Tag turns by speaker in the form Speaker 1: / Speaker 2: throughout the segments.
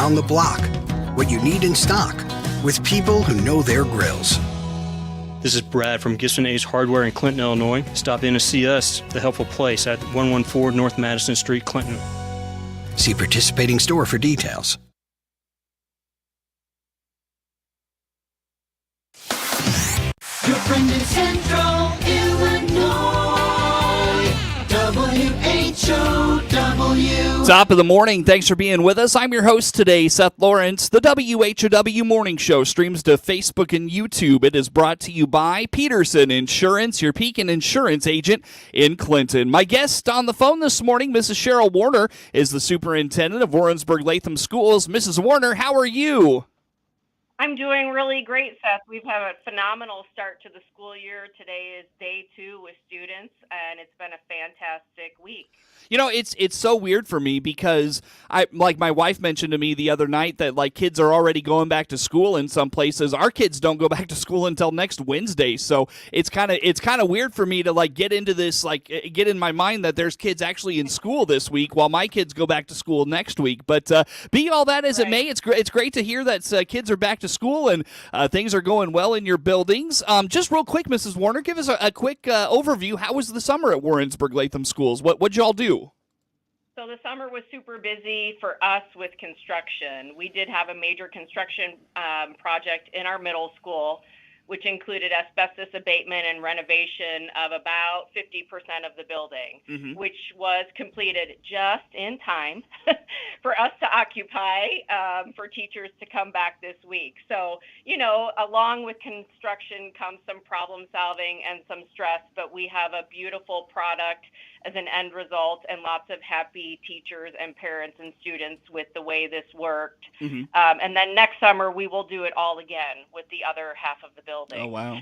Speaker 1: around the block. What you need in stock, with people who know their grills.
Speaker 2: This is Brad from Gibson A's Hardware in Clinton, Illinois. Stop in to see us, The Helpful Place, at 114 North Madison Street, Clinton.
Speaker 1: See participating store for details.
Speaker 3: Your friend in Central Illinois, WHOW.
Speaker 4: Top of the morning. Thanks for being with us. I'm your host today, Seth Lawrence. The WHOW Morning Show streams to Facebook and YouTube. It is brought to you by Peterson Insurance, your Pekin Insurance agent in Clinton. My guest on the phone this morning, Mrs. Cheryl Warner, is the superintendent of Warrensburg-Latham Schools. Mrs. Warner, how are you?
Speaker 5: I'm doing really great, Seth. We've had a phenomenal start to the school year. Today is day 2 with students, and it's been a fantastic week.
Speaker 4: You know, it's so weird for me because my wife mentioned to me the other night that kids are already going back to school in some places. Our kids don't go back to school until next Wednesday, so it's kind of weird for me to get into this, get in my mind that there's kids actually in school this week while my kids go back to school next week. But be all that as it may, it's great to hear that kids are back to school and things are going well in your buildings. Just real quick, Mrs. Warner, give us a quick overview. How was the summer at Warrensburg-Latham Schools? What'd y'all do?
Speaker 5: So the summer was super busy for us with construction. We did have a major construction project in our middle school, which included asbestos abatement and renovation of about 50% of the building, which was completed just in time for us to occupy, for teachers to come back this week. So, along with construction comes some problem solving and some stress, but we have a beautiful product as an end result and lots of happy teachers and parents and students with the way this worked. And then next summer, we will do it all again with the other half of the building.
Speaker 4: Oh, wow.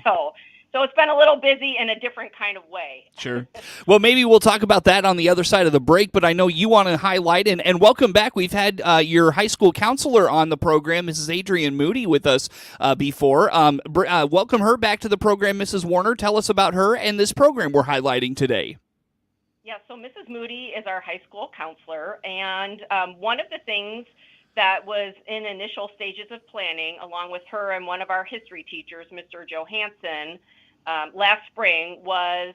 Speaker 5: So it's been a little busy in a different kind of way.
Speaker 4: Sure. Well, maybe we'll talk about that on the other side of the break, but I know you want to highlight, and welcome back. We've had your high school counselor on the program, Mrs. Adrienne Moody, with us before. Welcome her back to the program, Mrs. Warner. Tell us about her and this program we're highlighting today.
Speaker 5: Yeah, so Mrs. Moody is our high school counselor, and one of the things that was in initial stages of planning, along with her and one of our history teachers, Mr. Johansson, last spring, was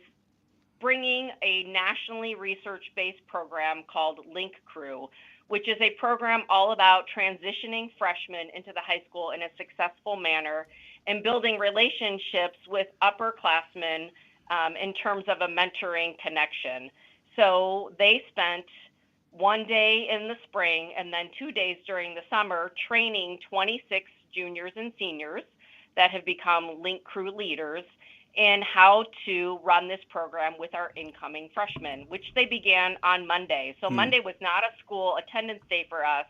Speaker 5: bringing a nationally research-based program called Link Crew, which is a program all about transitioning freshmen into the high school in a successful manner and building relationships with upperclassmen in terms of a mentoring connection. So they spent one day in the spring and then 2 days during the summer training 26 juniors and seniors that have become Link Crew leaders in how to run this program with our incoming freshmen, which they began on Monday. So Monday was not a school attendance day for us,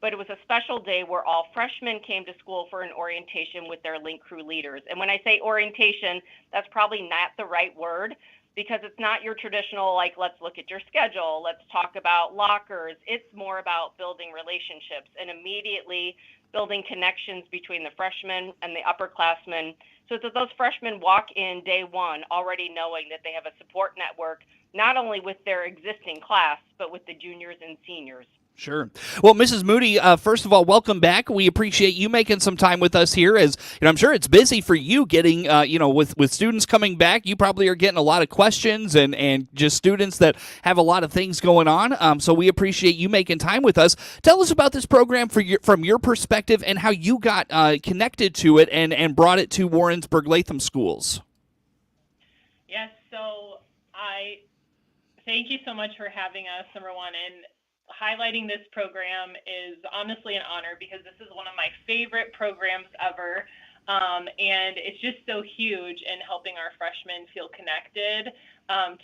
Speaker 5: but it was a special day where all freshmen came to school for an orientation with their Link Crew leaders. And when I say orientation, that's probably not the right word, because it's not your traditional, let's look at your schedule, let's talk about lockers. It's more about building relationships and immediately building connections between the freshmen and the upperclassmen so that those freshmen walk in day one already knowing that they have a support network, not only with their existing class, but with the juniors and seniors.
Speaker 4: Sure. Well, Mrs. Moody, first of all, welcome back. We appreciate you making some time with us here. As I'm sure it's busy for you getting, with students coming back. You probably are getting a lot of questions and just students that have a lot of things going on. So we appreciate you making time with us. Tell us about this program from your perspective and how you got connected to it and brought it to Warrensburg-Latham Schools.
Speaker 6: Yes. So I thank you so much for having us, number one, and highlighting this program is honestly an honor because this is one of my favorite programs ever. And it's just so huge in helping our freshmen feel connected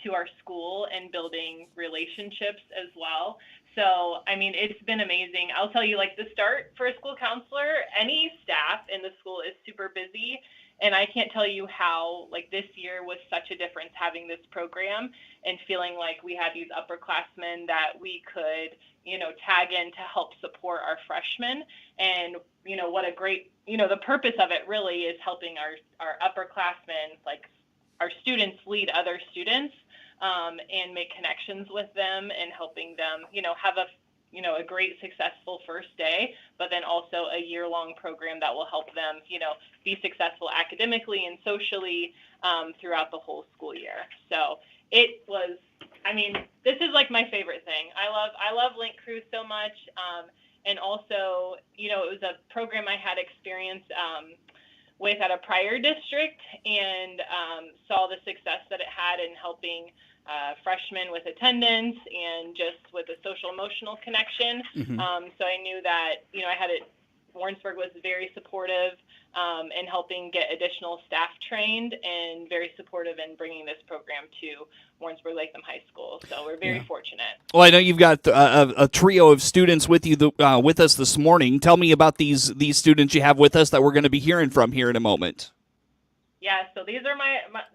Speaker 6: to our school and building relationships as well. So, it's been amazing. I'll tell you, the start for a school counselor, any staff in the school is super busy. And I can't tell you how, this year was such a difference having this program and feeling like we had these upperclassmen that we could, tag in to help support our freshmen. And, what a great, the purpose of it really is helping our upperclassmen, our students lead other students and make connections with them and helping them, have a great successful first day, but then also a year-long program that will help them, be successful academically and socially throughout the whole school year. So it was, this is like my favorite thing. I love Link Crew so much. And also, it was a program I had experience with at a prior district, and saw the success that it had in helping freshmen with attendance and just with a social emotional connection. So I knew that, Warrensburg was very supportive in helping get additional staff trained, and very supportive in bringing this program to Warrensburg-Latham High School. So we're very fortunate.
Speaker 4: Well, I know you've got a trio of students with you with us this morning. Tell me about these students you have with us that we're going to be hearing from here in a moment.
Speaker 6: Yeah, so these are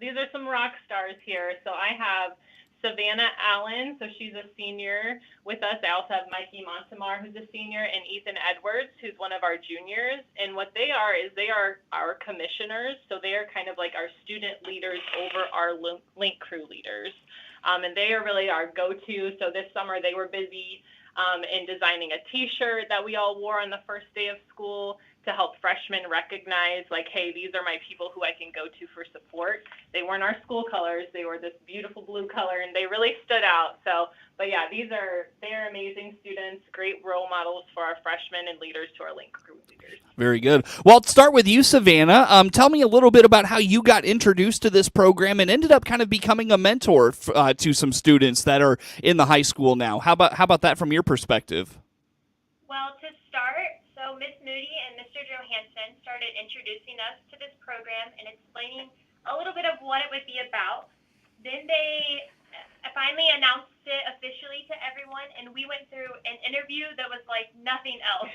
Speaker 6: these are some rock stars here. So I have Savannah Allen, so she's a senior with us. I also have Mikey Montemar, who's a senior, and Ethan Edwards, who's one of our juniors. And what they are is they are our commissioners, so they are kind of like our student leaders over our Link Crew leaders. And they are really our go-to. So this summer they were busy in designing a T-shirt that we all wore on the first day of school to help freshmen recognize, like, hey, these are my people who I can go to for support. They weren't our school colors. They were this beautiful blue color, and they really stood out. So, but yeah, they're amazing students, great role models for our freshmen and leaders to our Link Crew leaders.
Speaker 4: Very good. Well, let's start with you, Savannah. Tell me a little bit about how you got introduced to this program and ended up kind of becoming a mentor to some students that are in the high school now. How about that from your perspective?
Speaker 7: Well, to start, so Miss Moody and Mr. Johansson started introducing us to this program and explaining a little bit of what it would be about. Then they finally announced it officially to everyone, and we went through an interview that was like nothing else.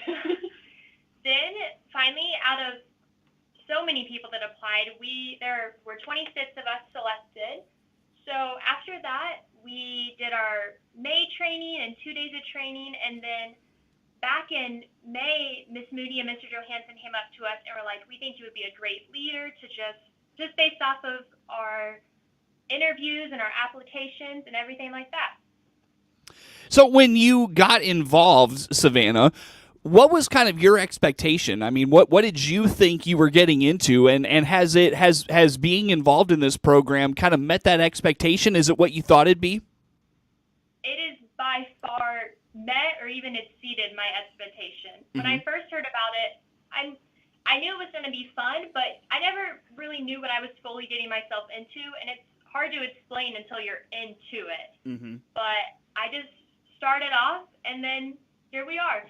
Speaker 7: Then finally, out of so many people that applied, there were 26 of us selected. So after that, we did our May training and 2 days of training, and then back in May, Miss Moody and Mr. Johansson came up to us and were like, we think you would be a great leader to just based off of our interviews and our applications and everything like that.
Speaker 4: So when you got involved, Savannah, what was kind of your expectation? I mean, what did you think you were getting into, and has being involved in this program kind of met that expectation? Is it what you thought it'd be?
Speaker 7: It is by far met or even exceeded my expectation. When I first heard about it, I knew it was going to be fun, but I never really knew what I was fully getting myself into, and it's hard to explain until you're into it. But I just started off, and then here we are.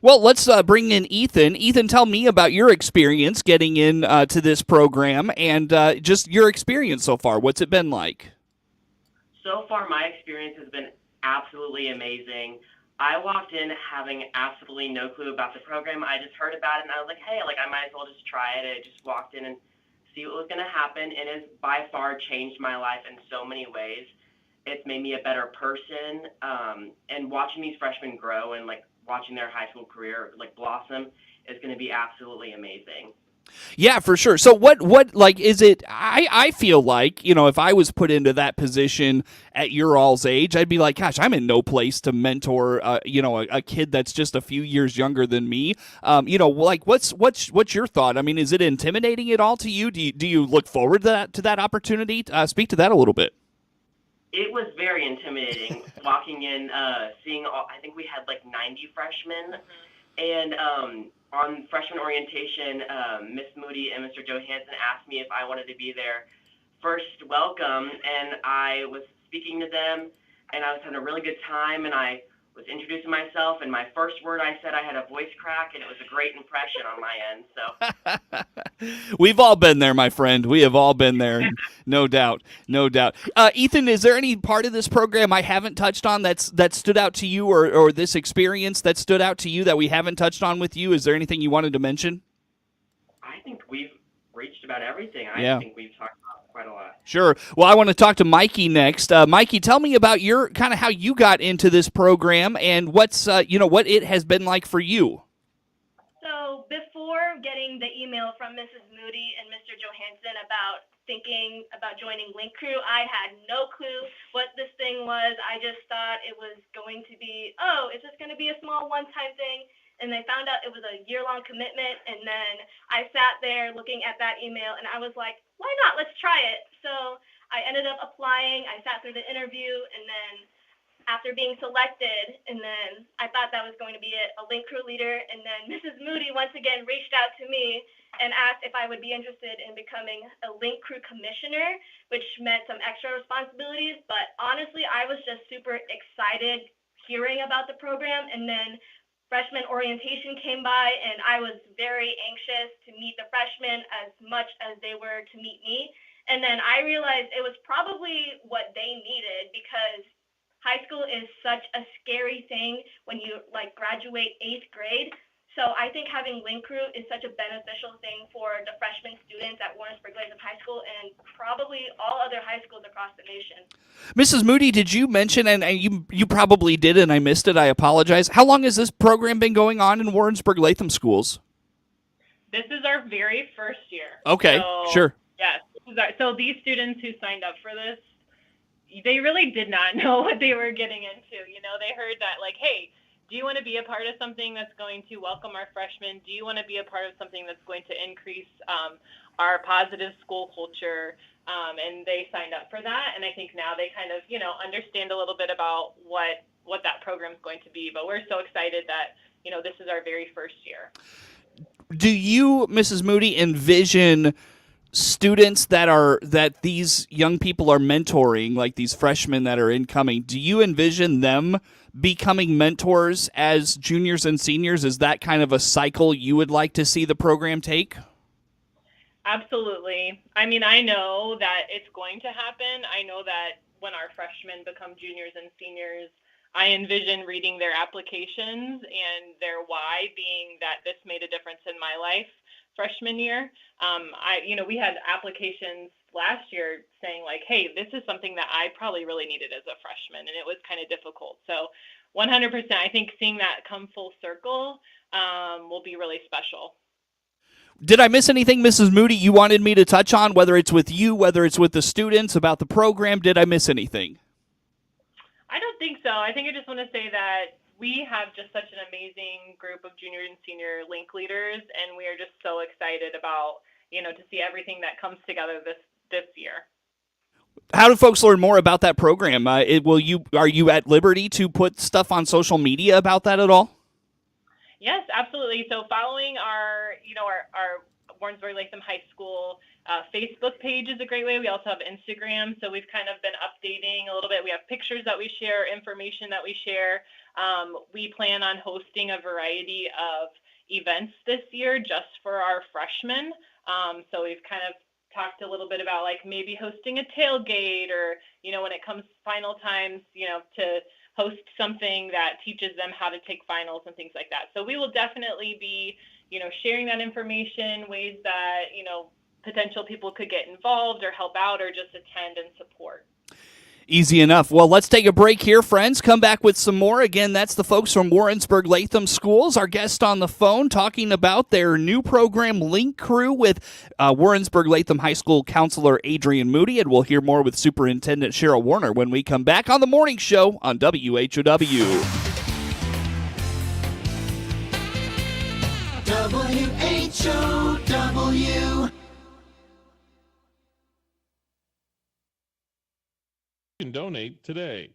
Speaker 4: Well, let's bring in Ethan. Ethan, tell me about your experience getting in to this program and just your experience so far. What's it been like?
Speaker 8: So far, my experience has been absolutely amazing. I walked in having absolutely no clue about the program. I just heard about it, and I was like, hey, I might as well just try it. I just walked in and see what was going to happen, and it's by far changed my life in so many ways. It's made me a better person, and watching these freshmen grow and, watching their high school career, blossom is going to be absolutely amazing.
Speaker 4: Yeah, for sure. So what is it? I feel like, if I was put into that position at your all's age, I'd be like, gosh, I'm in no place to mentor, a kid that's just a few years younger than me. What's your thought? I mean, is it intimidating at all to you? Do you look forward to that opportunity? Speak to that a little bit.
Speaker 8: It was very intimidating walking in, seeing I think we had 90 freshmen, and on freshman orientation, Miss Moody and Mr. Johansson asked me if I wanted to be their first welcome, and I was speaking to them, and I was having a really good time, and I was introducing myself, and my first word I said, I had a voice crack, and it was a great impression on my end. So
Speaker 4: we've all been there, my friend. We have all been there, no doubt, no doubt. Ethan, is there any part of this program I haven't touched on that stood out to you, or this experience that stood out to you that we haven't touched on with you? Is there anything you wanted to mention?
Speaker 8: I think we've reached about everything.
Speaker 4: Yeah.
Speaker 8: I think we've talked about quite a lot.
Speaker 4: Sure. Well, I want to talk to Mikey next. Mikey, tell me about your kind of how you got into this program and what's what it has been like for you.
Speaker 7: So before
Speaker 9: before getting the email from Mrs. Moody and Mr. Johansson about thinking about joining Link Crew, I had no clue what this thing was. I just thought it was going to be, oh, it's just going to be a small one-time thing. And I found out it was a year-long commitment. And then I sat there looking at that email, and I was like, why not? Let's try it. So I ended up applying. I sat through the interview, and then after being selected, and then I thought that was going to be it, a Link Crew leader. And then Mrs. Moody once again reached out to me and asked if I would be interested in becoming a Link Crew commissioner, which meant some extra responsibilities. But honestly, I was just super excited hearing about the program. And then freshman orientation came by, and I was very anxious to meet the freshmen as much as they were to meet me. And then I realized it was probably what they needed, because high school is such a scary thing when you graduate 8th grade. So I think having Link Crew is such a beneficial thing for the freshman students at Warrensburg-Latham High School and probably all other high schools across the nation.
Speaker 4: Mrs. Moody, did you mention, and you probably did and I missed it, I apologize, how long has this program been going on in Warrensburg-Latham schools?
Speaker 6: This is our very first year.
Speaker 4: Okay, sure.
Speaker 6: Yes. So these students who signed up for this, they really did not know what they were getting into. They heard that, hey, do you want to be a part of something that's going to welcome our freshmen? Do you want to be a part of something that's going to increase our positive school culture? And they signed up for that. And I think now they kind of, understand a little bit about what that program is going to be. But we're so excited that, this is our very first year.
Speaker 4: Do you, Mrs. Moody, envision students that these young people are mentoring, like these freshmen that are incoming, do you envision them becoming mentors as juniors and seniors? Is that kind of a cycle you would like to see the program take?
Speaker 6: Absolutely. I mean, I know that it's going to happen. I know that when our freshmen become juniors and seniors, I envision reading their applications and their why being that this made a difference in my life freshman year. We had applications last year saying hey, this is something that I probably really needed as a freshman, and it was kind of difficult. So 100%, I think seeing that come full circle will be really special.
Speaker 4: Did I miss anything, Mrs. Moody, you wanted me to touch on, whether it's with you, whether it's with the students, about the program? Did I miss anything?
Speaker 6: I don't think so. I think I just want to say that we have just such an amazing group of junior and senior Link leaders, and we are just so excited about, to see everything that comes together this year.
Speaker 4: How do folks learn more about that program? Are you at liberty to put stuff on social media about that at all?
Speaker 6: Yes, absolutely. So following our Warrensburg-Latham High School Facebook page is a great way. We also have Instagram, so we've kind of been updating a little bit. We have pictures that we share, information that we share. We plan on hosting a variety of events this year just for our freshmen. So we've kind of talked a little bit about maybe hosting a tailgate, or when it comes final times, to host something that teaches them how to take finals and things like that. So we will definitely be sharing that information, ways that potential people could get involved or help out or just attend and support.
Speaker 4: Easy enough. Well, let's take a break here, friends. Come back with some more. Again, that's the folks from Warrensburg-Latham Schools. Our guest on the phone talking about their new program, Link Crew, with Warrensburg-Latham High School counselor Adrian Moody. And we'll hear more with Superintendent Cheryl Warner when we come back on The Morning Show on WHOW.
Speaker 3: WHOW.
Speaker 10: You can donate today.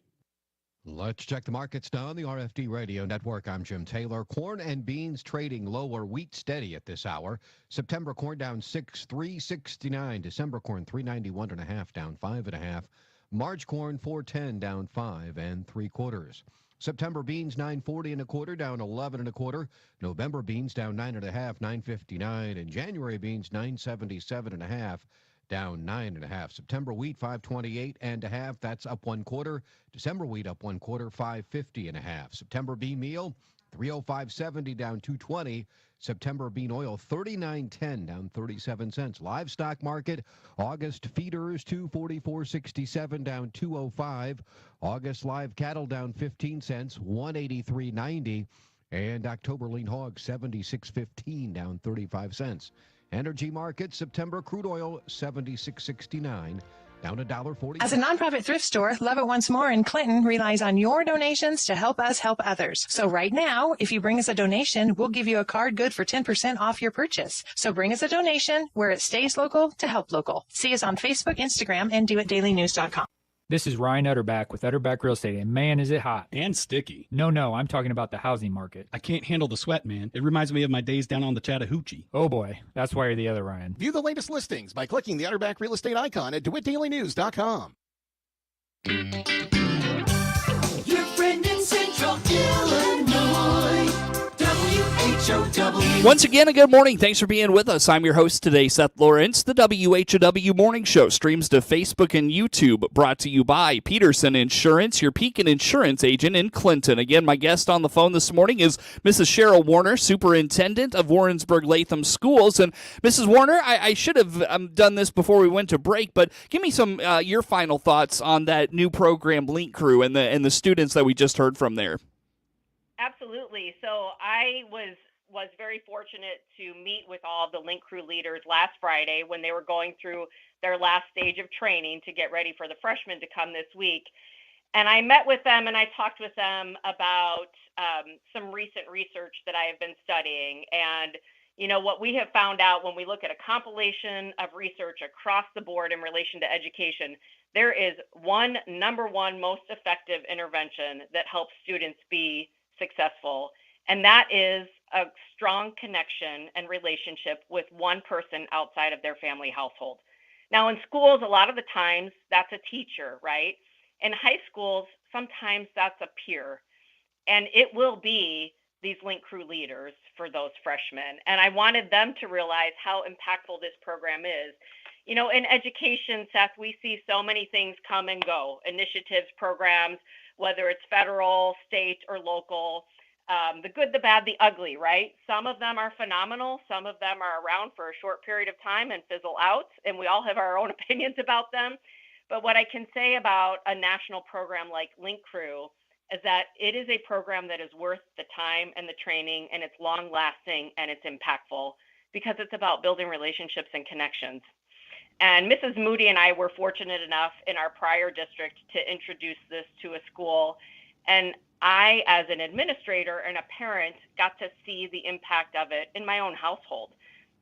Speaker 11: Let's check the markets now on the RFD Radio Network. I'm Jim Taylor. Corn and beans trading lower, wheat steady at this hour. September corn down 6.369. December corn 391.5 down 5.5. March corn 410 down 5 3/4. September beans 940 1/4 down 11 1/4. November beans down 9.5 959, and January beans 977 1/2 down 9 1/2. September wheat 528 1/2. That's up 1/4. December wheat up 1/4 550 1/2. September bean meal 305.70 down 220. September bean oil 39.10 down 37 cents. Livestock market, August feeders 244.67 down 205. August live cattle down 15 cents 183.90. And October lean hog 76.15, down 35 cents. Energy market, September crude oil 76.69, down $1.40.
Speaker 12: As a nonprofit thrift store, Love It Once More in Clinton relies on your donations to help us help others. So right now, if you bring us a donation, we'll give you a card good for 10% off your purchase. So bring us a donation where it stays local to help local. See us on Facebook, Instagram, and doitdailynews.com.
Speaker 13: This is Ryan Utterback with Utterback Real Estate, and man, is it hot.
Speaker 14: And sticky.
Speaker 13: No, I'm talking about the housing market.
Speaker 14: I can't handle the sweat, man. It reminds me of my days down on the Chattahoochee.
Speaker 13: Oh boy, that's why you're the other Ryan.
Speaker 15: View the latest listings by clicking the Utterback Real Estate icon at DeWittDailyNews.com.
Speaker 3: Your friend in Central Illinois, WHOW.
Speaker 4: Once again, a good morning. Thanks for being with us. I'm your host today, Seth Lawrence. The WHOW Morning Show streams to Facebook and YouTube, brought to you by Peterson Insurance, your Pekin Insurance agent in Clinton. Again, my guest on the phone this morning is Mrs. Cheryl Warner, Superintendent of Warrensburg-Latham Schools. And Mrs. Warner, I should have done this before we went to break, but give me some your final thoughts on that new program, Link Crew, and the students that we just heard from there.
Speaker 5: Absolutely. So I was very fortunate to meet with all of the Link Crew leaders last Friday when they were going through their last stage of training to get ready for the freshmen to come this week. And I met with them and I talked with them about some recent research that I have been studying. And, you know, what we have found out when we look at a compilation of research across the board in relation to education, there is number one most effective intervention that helps students be successful, and that is a strong connection and relationship with one person outside of their family household. Now, in schools, a lot of the times that's a teacher, right? In high schools, sometimes that's a peer, and it will be these Link Crew leaders for those freshmen. And I wanted them to realize how impactful this program is. You know, in education, Seth, we see so many things come and go, initiatives, programs, whether it's federal, state, or local, the good, the bad, the ugly, right? Some of them are phenomenal. Some of them are around for a short period of time and fizzle out, and we all have our own opinions about them. But what I can say about a national program like Link Crew is that it is a program that is worth the time and the training, and it's long-lasting and it's impactful because it's about building relationships and connections. And Mrs. Moody and I were fortunate enough in our prior district to introduce this to a school. And I, as an administrator and a parent, got to see the impact of it in my own household.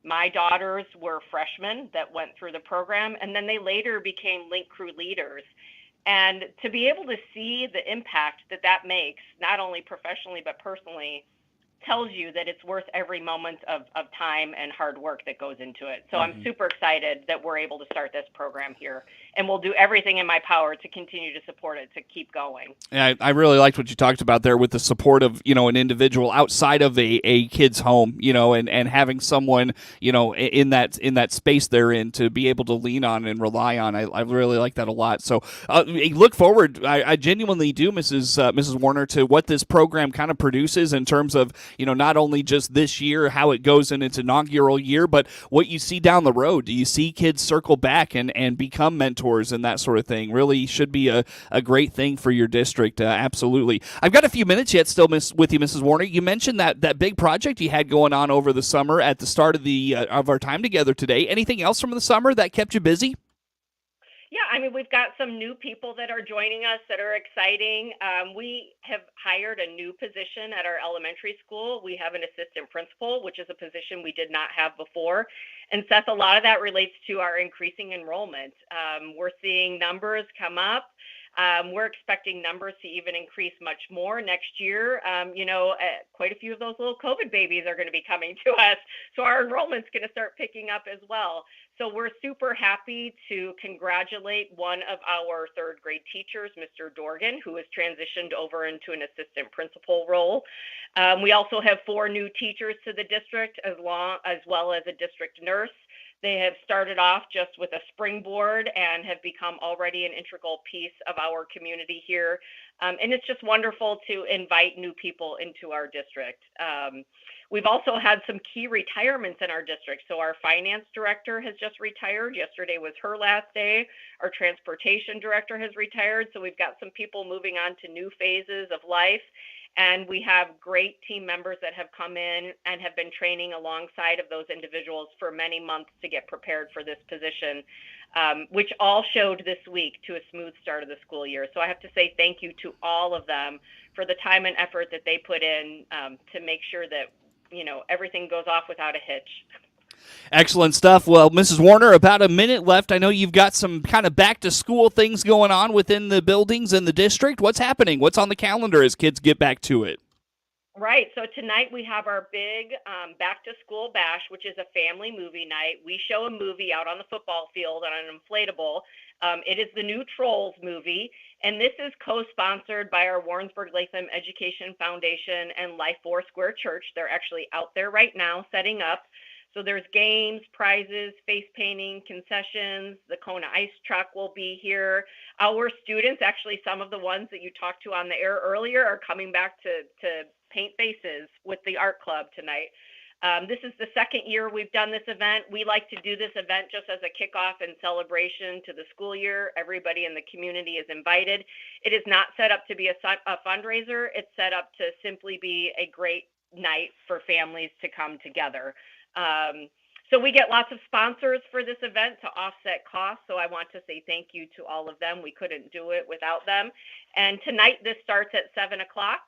Speaker 5: My daughters were freshmen that went through the program, and then they later became Link Crew leaders. And to be able to see the impact that that makes, not only professionally but personally, tells you that it's worth every moment of time and hard work that goes into it. So I'm super excited that we're able to start this program here, and we'll do everything in my power to continue to support it, to keep going.
Speaker 4: Yeah, I really liked what you talked about there with the support of, you know, an individual outside of a kid's home, you know, and having someone, you know, in that space they're in to be able to lean on and rely on. I really like that a lot. So look forward. I genuinely do, Mrs. Warner, to what this program kind of produces in terms of, you know, not only just this year, how it goes in its inaugural year, but what you see down the road. Do you see kids circle back and become mentors and that sort of thing? Really should be a great thing for your district. Absolutely. I've got a few minutes yet still with you, Mrs. Warner. You mentioned that big project you had going on over the summer at the start of our time together today. Anything else from the summer that kept you busy?
Speaker 5: Yeah, I mean, we've got some new people that are joining us that are exciting. We have hired a new position at our elementary school. We have an assistant principal, which is a position we did not have before. And Seth, a lot of that relates to our increasing enrollment. We're seeing numbers come up. We're expecting numbers to even increase much more next year. Quite a few of those little COVID babies are going to be coming to us. So our enrollment's going to start picking up as well. So we're super happy to congratulate one of our third grade teachers, Mr. Dorgan, who has transitioned over into an assistant principal role. We also have 4 new teachers to the district, as well as a district nurse. They have started off just with a springboard and have become already an integral piece of our community here. And it's just wonderful to invite new people into our district. We've also had some key retirements in our district. So our finance director has just retired. Yesterday was her last day. Our transportation director has retired. So we've got some people moving on to new phases of life. And we have great team members that have come in and have been training alongside of those individuals for many months to get prepared for this position, which all showed this week to a smooth start of the school year. So I have to say thank you to all of them for the time and effort that they put in to make sure that, everything goes off without a hitch.
Speaker 4: Excellent stuff. Well, Mrs. Warner, about a minute left. I know you've got some kind of back-to-school things going on within the buildings in the district. What's happening? What's on the calendar as kids get back to it?
Speaker 5: Right. So tonight we have our big back-to-school bash, which is a family movie night. We show a movie out on the football field on an inflatable. It is the new Trolls movie, and this is co-sponsored by our Warrensburg-Latham Education Foundation and Life Foursquare Church. They're actually out there right now setting up. So there's games, prizes, face painting, concessions. The Kona Ice Truck will be here. Our students, actually some of the ones that you talked to on the air earlier, are coming back to paint faces with the art club tonight. This is the second year we've done this event. We like to do this event just as a kickoff and celebration to the school year. Everybody in the community is invited. It is not set up to be a fundraiser. It's set up to simply be a great night for families to come together. So we get lots of sponsors for this event to offset costs. So I want to say thank you to all of them. We couldn't do it without them. And tonight this starts at 7 o'clock.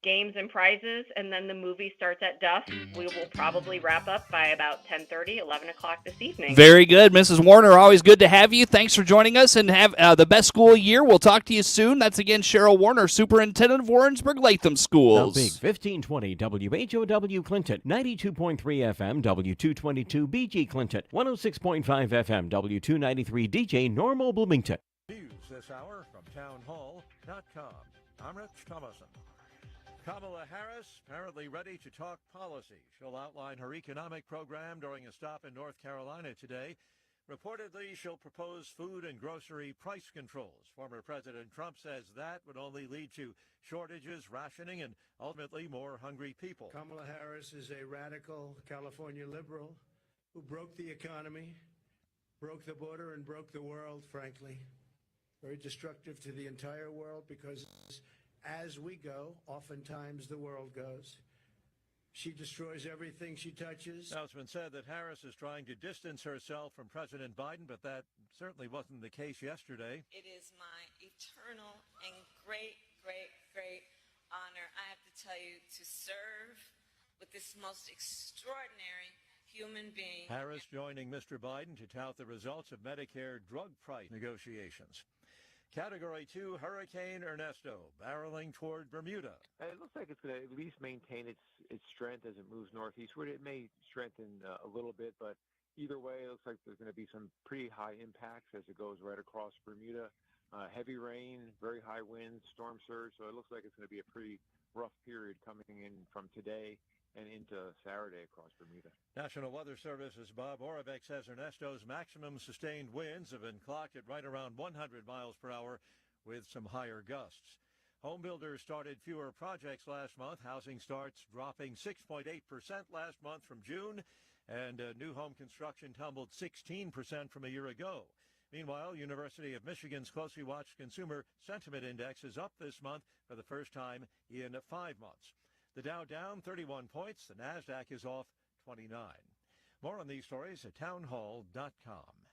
Speaker 5: Games and prizes, and then the movie starts at dusk. We will probably wrap up by about 10:30, 11 o'clock this evening.
Speaker 4: Very good. Mrs. Warner, always good to have you. Thanks for joining us, and have the best school year. We'll talk to you soon. That's, again, Cheryl Warner, Superintendent of Warrensburg-Latham Schools.
Speaker 16: The Big 1520 WHOW Clinton, 92.3 FM W222 BG Clinton, 106.5 FM W293 DJ Normal Bloomington.
Speaker 17: News this hour from townhall.com. I'm Rich Thomason. Kamala Harris apparently ready to talk policy. She'll outline her economic program during a stop in North Carolina today. Reportedly, she'll propose food and grocery price controls. Former President Trump says that would only lead to shortages, rationing, and ultimately more hungry people.
Speaker 18: Kamala Harris is a radical California liberal who broke the economy, broke the border, and broke the world, frankly. Very destructive to the entire world because as we go, oftentimes the world goes. She destroys everything she touches.
Speaker 17: Now, it's been said that Harris is trying to distance herself from President Biden, but that certainly wasn't the case yesterday.
Speaker 19: It is my eternal and great honor, I have to tell you, to serve with this most extraordinary human being.
Speaker 17: Harris joining Mr. Biden to tout the results of Medicare drug price negotiations. Category 2, Hurricane Ernesto, barreling toward Bermuda.
Speaker 20: It looks like it's going to at least maintain its strength as it moves northeastward. It may strengthen a little bit, but either way, it looks like there's going to be some pretty high impacts as it goes right across Bermuda. Heavy rain, very high winds, storm surge, so it looks like it's going to be a pretty rough period coming in from today and into Saturday across Bermuda.
Speaker 17: National Weather Service's Bob Oravec says Ernesto's maximum sustained winds have been clocked at right around 100 miles per hour with some higher gusts. Home builders started fewer projects last month. Housing starts dropping 6.8% last month from June, and new home construction tumbled 16% from a year ago. Meanwhile, University of Michigan's closely watched Consumer Sentiment Index is up this month for the first time in 5 months. The Dow down 31 points. The NASDAQ is off 29. More on these stories at townhall.com.